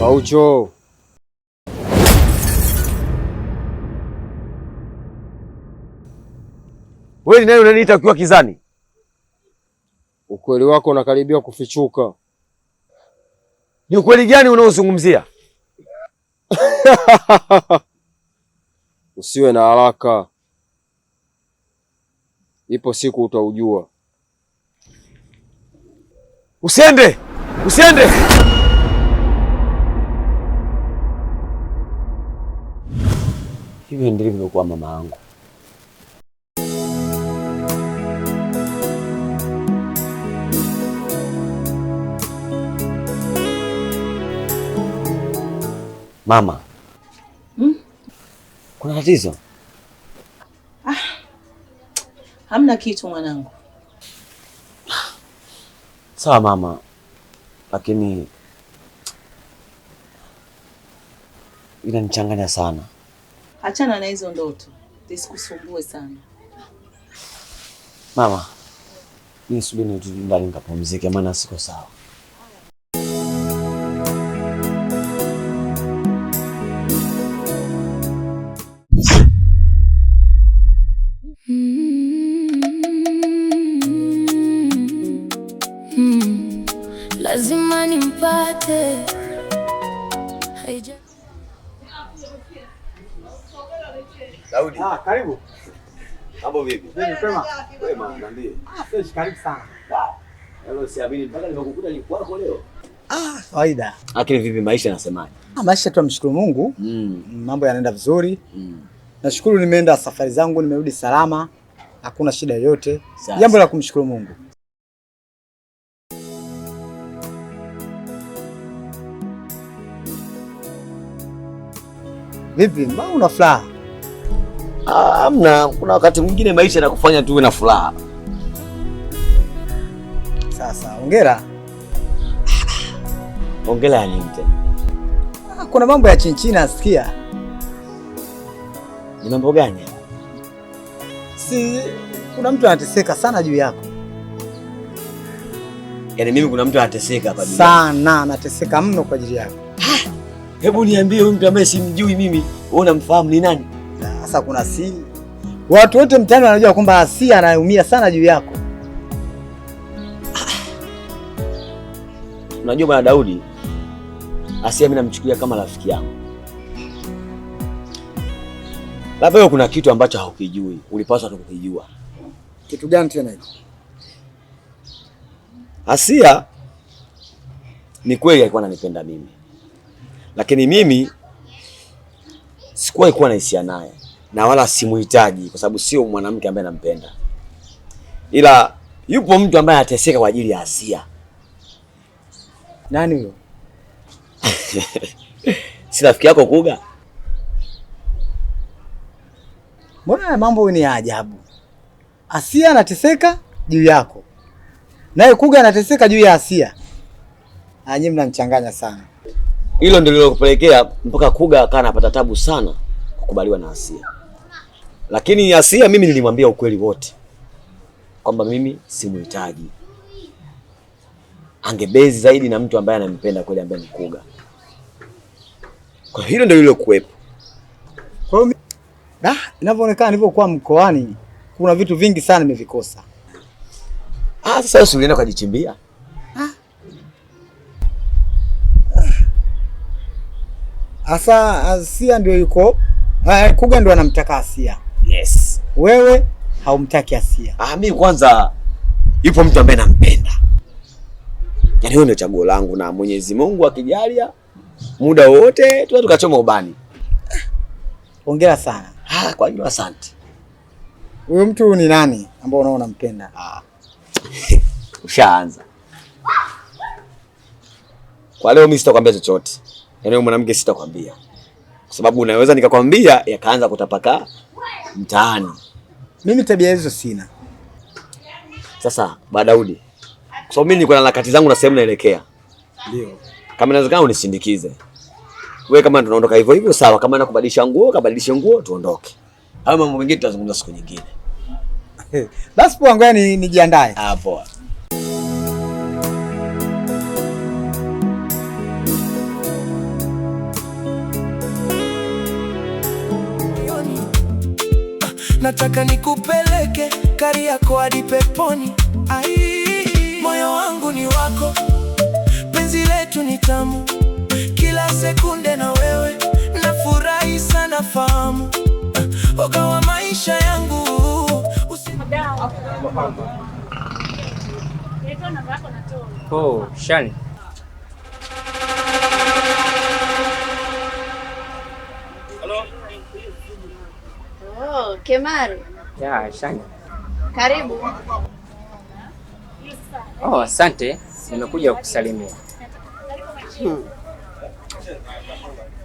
Maucho. Wewe ni nani unaniita ukiwa kizani? Ukweli wako unakaribia kufichuka. Ni ukweli gani unaozungumzia? Usiwe na haraka. Ipo siku utaujua. Usiende! Usiende! Hivi ndivyo vilivyokuwa mama yangu. Mama. Kuna tatizo? Hamna kitu mwanangu. Sawa mama. Lakini inanichanganya sana. Achana na hizo ndoto. Zisikusumbue sana. Mama, mimi subiri nirudi ndani nikapumzike maana siko sawa. Lazima nimpate. Daudi. Karibu. Mambo vipi? Kwema. Kwema, niambie. Fresh, karibu sana. Leo siamini mpaka nimekukuta ni kwako leo. Kawaida. Lakini vipi maisha yanasemaje? Maisha tunamshukuru Mungu. Mambo yanaenda vizuri. Nashukuru nimeenda safari zangu nimerudi salama. Hakuna shida yoyote. Jambo la kumshukuru Mungu. Vipi? Mbona una furaha? Hamna, kuna wakati mwingine maisha yanakufanya tuwe na furaha. Sasa, hongera. Hongera ya nini tena? Kuna mambo ya chini nasikia. Ni mambo gani? Si kuna mtu anateseka sana juu yako. Yaani mimi kuna mtu anateseka hapa sana, anateseka mno kwa ajili yako. Hebu niambie huyu mtu ambaye simjui mimi, wewe unamfahamu ni nani? Sasa kuna siri. Watu wote mtaani wanajua kwamba Asia anaumia sana juu yako. Unajua bwana Daudi, Asia mimi namchukulia kama rafiki yangu. Labda wewe kuna kitu ambacho haukijui, ulipaswa kukijua. Kitu gani tena hicho? Asia ni kweli alikuwa ananipenda mimi. Lakini mimi sikuwahi kuwa na hisia naye na wala simuhitaji kwa sababu sio mwanamke ambaye nampenda. Ila yupo mtu ambaye anateseka kwa ajili ya Asia. Nani huyo? Si rafiki yako Kuga? Mbona mambo ni ajabu? Asia anateseka juu yako. Naye Kuga anateseka juu ya Asia. Nyinyi mnanichanganya sana. Hilo ndilo lilokupelekea mpaka Kuga akawa anapata tabu sana kukubaliwa na Asia. Lakini Asia mimi nilimwambia ukweli wote. Kwamba mimi simuhitaji. Angebezi zaidi na mtu ambaye anampenda kweli ambaye ni Kuga. Kwa hilo ndio lilokuwepo. Kwa hiyo inavyoonekana nilipokuwa mkoani kuna vitu vingi sana nimevikosa. Sasa wewe ulienda kujichimbia? Asa Asia ndio yuko. Kuga ndio anamtaka Asia. Yes. Wewe haumtaki Asia. Mimi kwanza yupo mtu ambaye nampenda. Yaani wewe ndio chaguo langu na Mwenyezi Mungu akijalia muda wote tunaweza tukachoma ubani. Hongera sana. Kwa hiyo asante. Huyo mtu ni nani ambao unaona unampenda? Ushaanza. Kwa leo mimi sitakwambia chochote. Yaani wewe mwanamke sitakwambia. Kwa sababu unaweza nikakwambia yakaanza kutapakaa mtaani. Mimi tabia hizo sina. Sasa, Daudi. Kwa sababu mimi niko na harakati zangu na sehemu naelekea. Ndio. Kama inawezekana unisindikize. Wewe kama tunaondoka hivyo hivyo sawa, kama nakubadilisha nguo, kabadilishe nguo tuondoke. Hayo mambo mengine tutazungumza siku nyingine. Basi poa, ngoja nijiandae. Poa. nataka nikupeleke Kariakoo hadi peponi. Ai, moyo wangu ni wako, penzi letu ni tamu, kila sekunde na wewe nafurahi sana, fahamu oga wa maisha yangu. Oh, Shani. Oh, Kemari. Ya, Shani. Karibu. Oh, asante. Nimekuja kukusalimia.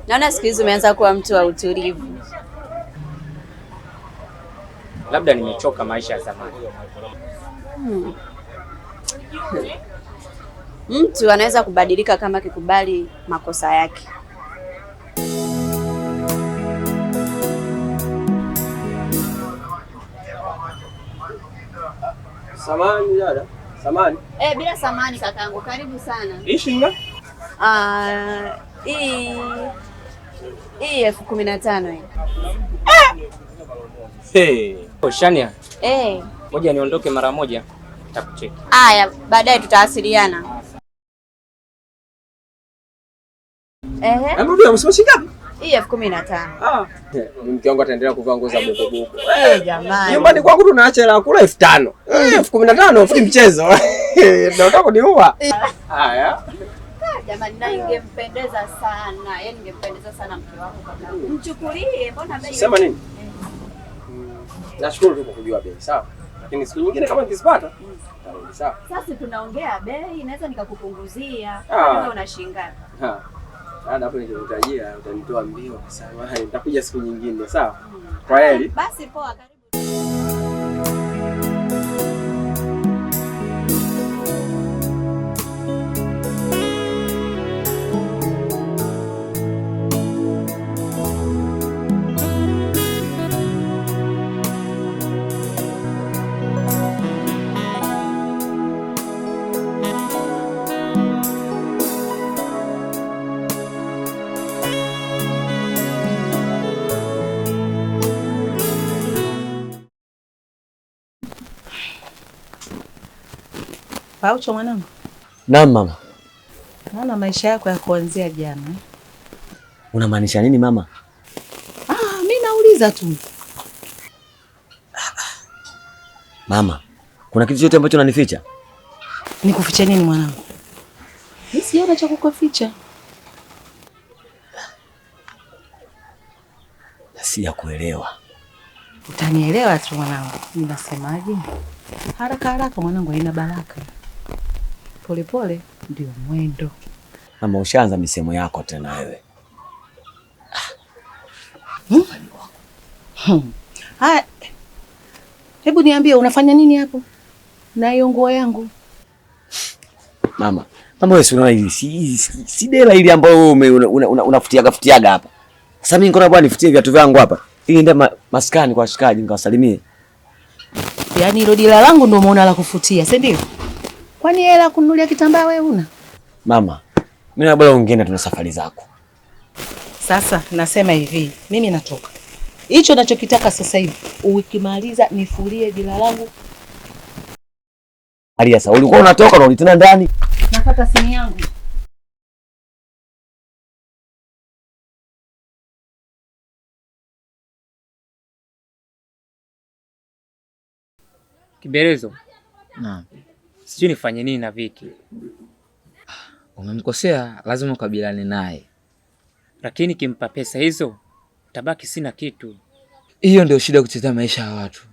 Naona siku hizi umeanza kuwa mtu wa utulivu. Labda nimechoka maisha ya zamani. Mtu anaweza kubadilika kama akikubali makosa yake. Samani dada. Samani. Bila samani kakangu, karibu sana. Ishi nga? Hii 15,000 hii. Hey. Oh, Shania. Ngoja niondoke mara moja. Nitakucheki. Haya, baadaye tutawasiliana. Hebu ndio msema shingapi? Hii 15,000. Mke wangu ataendelea kuvaa nguo za boko boko. Jamani. Nyumbani kwangu tunaacha hela kula 5,000. 15,000 fiki mchezo. Ndio nataka kuniua. Haya. Jamani, na ingempendeza sana. Yaani ingempendeza sana mke wako kaka. Mchukulie, mbona bei? Sema nini? Nashukuru tu kwa kujua bei, sawa? Lakini siku nyingine kama nikizipata, sawa. Sasa tunaongea bei, naweza nikakupunguzia. Wewe una shilingi ngapi? Dada, hapo nikikutajia utanitoa mbio sana. Nitakuja siku nyingine, sawa? Kwa heri. Basi poa, karibu. Paucho mwanangu. Naam mama. Naona maisha yako ya kuanzia jana. Unamaanisha nini mama? Mimi nauliza tu. Mama, kuna kitu chote ambacho unanificha? Nikuficha nini mwanangu? Mimi siona cha kukuficha. Si ya kuelewa. Utanielewa tu mwanangu. Mimi nasemaje? Haraka haraka mwanangu haina baraka. Pole pole ndio mwendo. Mama, ushaanza misemo yako tena wewe. Haya. Hebu niambie unafanya nini hapo? Na hiyo nguo yangu. Mama wewe si unaona hili si dela ile ambayo wewe unafutiaga hapa. Sasa mimi niko bwana nifutie viatu vyangu hapa. Ili nenda maskani kwa shikaji nikawasalimie. Yaani hilo dela langu ndio umeona la kufutia, si ndio? Kwani hela kununulia kitambaa wewe una? Mama, mimi na bora ungeenda tuna safari zako. Sasa nasema hivi, mimi natoka. Hicho ninachokitaka sasa hivi, ukimaliza nifulie dela langu. Alia sasa, ulikuwa unatoka na ulitena ndani? Napata simu yangu. Kiberezo. Naam. Sijui nifanye nini na Viki. Umemkosea, lazima ukabiliane naye. Lakini kimpa pesa hizo, tabaki sina kitu. Hiyo ndio shida kuchezea maisha ya watu.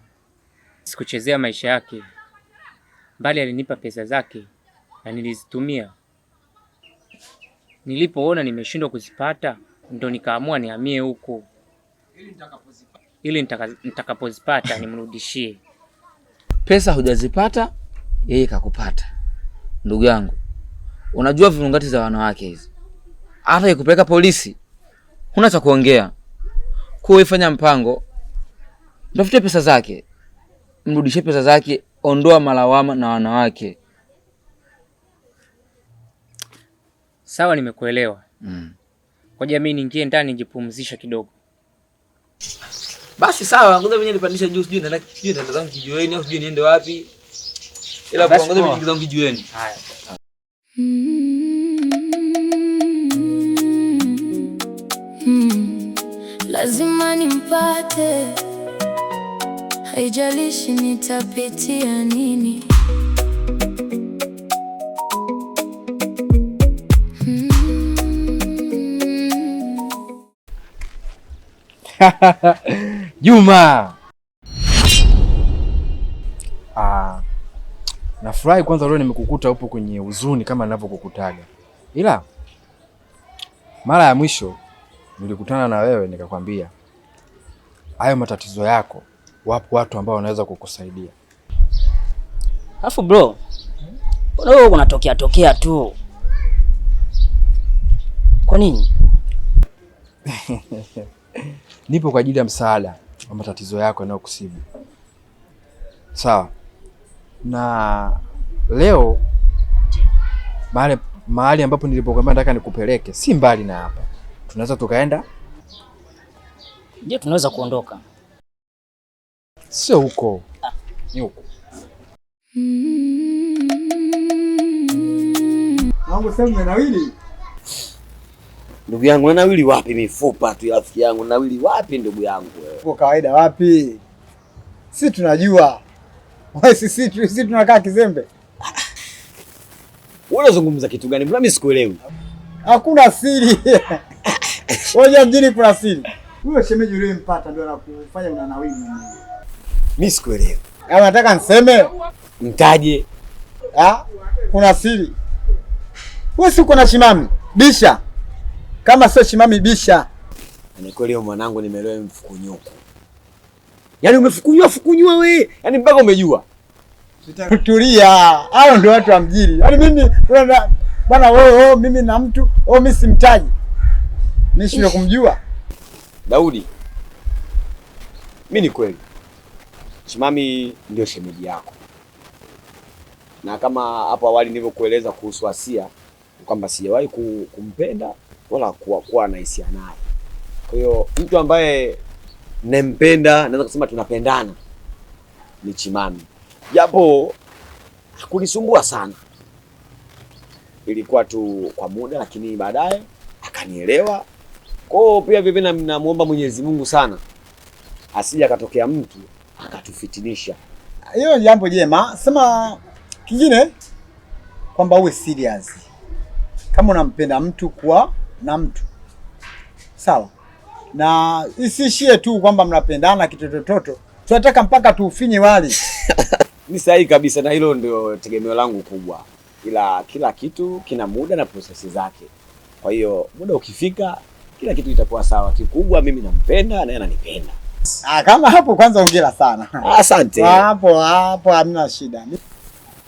Sikuchezea maisha yake. Bali alinipa pesa zake na nilizitumia. Nilipoona nimeshindwa kuzipata, ndo nikaamua nihamie huko. Ili nitakapozipata nimrudishie. Pesa hujazipata, yeye kakupata. Ndugu yangu, unajua vurungati za wanawake hizi. Hata ikupeleka polisi, huna cha kuongea. Kuifanya mpango, mtafute pesa zake. Mrudishie pesa zake, ondoa malawama na wanawake. Sawa, nimekuelewa. Kwa jamii niingie ndani nijipumzisha kidogo. Basi sawa, ngoja mwenyewe nipandishe juu, sijui nenda zangu kijiweni au sijui niende wapi. Ila kwa ngoja mwenyewe zangu kijiweni. Haya. Lazima nimpate, haijalishi nitapitia nini. Juma. Nafurahi kwanza leo nimekukuta upo kwenye huzuni kama ninavyokukutaga. Ila mara ya mwisho nilikutana na wewe nikakwambia hayo matatizo yako wapo watu ambao wanaweza kukusaidia. Alafu bro, mbona wewe unatokea tu? Kwa nini? Nipo kwa ajili ya msaada wa matatizo yako yanayokusibu. Sawa. Na leo mahali ambapo nilipokuambia nataka nikupeleke si mbali na hapa. Tunaweza tukaenda? Je, tunaweza kuondoka? Sio huko. Ni huko. Mambo sasa mnawili. Ndugu yangu nawili wapi mifupa tu rafiki yangu, nawili wapi ndugu yangu wewe? Kwa kawaida wapi? Sisi tunajua. Wewe sisi tunakaa kizembe. Wewe unazungumza kitu gani? Mbona mimi sikuelewi? Hakuna siri. Wewe mjini kuna siri. Wewe shemeji yule mpata ndio anakufanya unanawili mimi. Mimi sikuelewi. Kama nataka niseme mtaje. Kuna siri. Wewe si uko na Shimami? Bisha. Kama sio Shimami bisha. Ni kweli mwanangu nimeelewa mfukunyuko. Yaani umefukunywa wewe. Yaani mpaka umejua. Tulia. Hao ndio watu wa mjini. Yaani mimi bwana wewe mimi na mtu mimi simtaji. Mimi shule kumjua. Daudi. Mimi ni kweli. Shimami ndio shemeji yako. Na kama hapo awali nilivyokueleza kuhusu Asia kwamba sijawahi kumpenda wala kuwa na hisia naye. Kwa hiyo mtu ambaye nempenda, naweza kusema tunapendana, ni Chimami. Japo hakunisumbua sana. Ilikuwa tu kwa muda, lakini baadaye akanielewa. Kwa hiyo pia vivyo namuomba Mwenyezi Mungu sana asije akatokea mtu akatufitinisha. Hiyo jambo jema. Sema kingine kwamba uwe serious. Kama unampenda mtu kuwa na mtu. Sawa. Na isiishie tu kwamba mnapendana kitototo. Tunataka mpaka tuufinye wali. Ni sahihi kabisa na hilo ndio tegemeo langu kubwa. Ila kila kitu kina muda na prosesi zake. Kwa hiyo muda ukifika kila kitu itakuwa sawa. Kikubwa mimi nampenda na yeye ananipenda. Kama hapo kwanza hongera sana. Asante. Hapo hamna shida.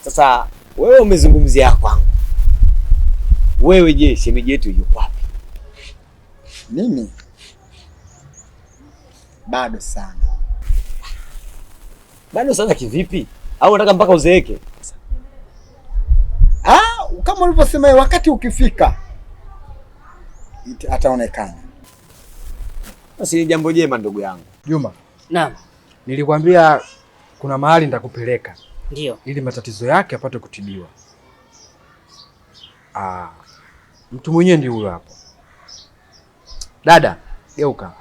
Sasa wewe umezungumzia kwangu. Wewe je, shemeji yetu yuko wapi? Mimi bado sana. Bado sana kivipi? Au unataka mpaka uzeeke? Kama ulivyosema wakati ukifika ataonekana. Basi ni jambo jema ndugu yangu. Juma. Naam. Nilikwambia kuna mahali nitakupeleka. Ndio. Ili matatizo yake apate kutibiwa. Mtu mwenyewe ndio huyo hapo. Dada, geuka.